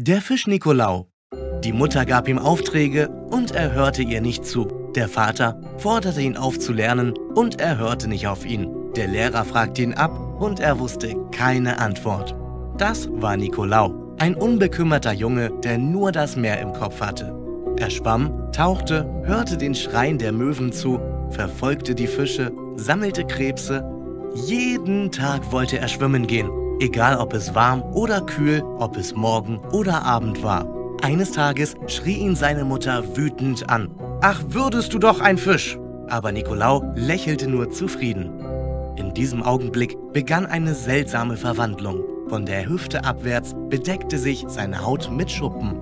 Der Fisch Nikolaus. Die Mutter gab ihm Aufträge und er hörte ihr nicht zu. Der Vater forderte ihn auf zu lernen und er hörte nicht auf ihn. Der Lehrer fragte ihn ab und er wusste keine Antwort. Das war Nikolaus, ein unbekümmerter Junge, der nur das Meer im Kopf hatte. Er schwamm, tauchte, hörte den Schreien der Möwen zu, verfolgte die Fische, sammelte Krebse. Jeden Tag wollte er schwimmen gehen, egal ob es warm oder kühl, ob es Morgen oder Abend war. Eines Tages schrie ihn seine Mutter wütend an. »Ach, würdest du doch ein Fisch!« Aber Nikolaus lächelte nur zufrieden. In diesem Augenblick begann eine seltsame Verwandlung. Von der Hüfte abwärts bedeckte sich seine Haut mit Schuppen.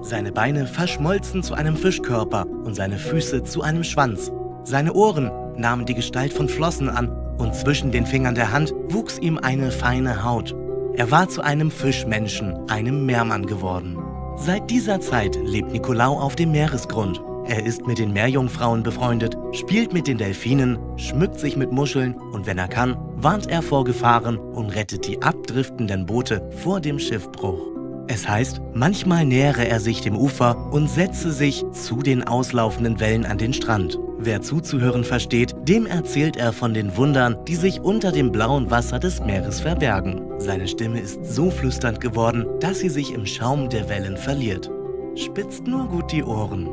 Seine Beine verschmolzen zu einem Fischkörper und seine Füße zu einem Schwanz. Seine Ohren nahmen die Gestalt von Flossen an und zwischen den Fingern der Hand wuchs ihm eine feine Haut. Er war zu einem Fischmenschen, einem Meermann geworden. Seit dieser Zeit lebt Nikolaus auf dem Meeresgrund. Er ist mit den Meerjungfrauen befreundet, spielt mit den Delfinen, schmückt sich mit Muscheln und wenn er kann, warnt er vor Gefahren und rettet die abdriftenden Boote vor dem Schiffbruch. Es heißt, manchmal nähere er sich dem Ufer und setze sich zu den auslaufenden Wellen an den Strand. Wer zuzuhören versteht, dem erzählt er von den Wundern, die sich unter dem blauen Wasser des Meeres verbergen. Seine Stimme ist so flüsternd geworden, dass sie sich im Schaum der Wellen verliert. Spitzt nur gut die Ohren.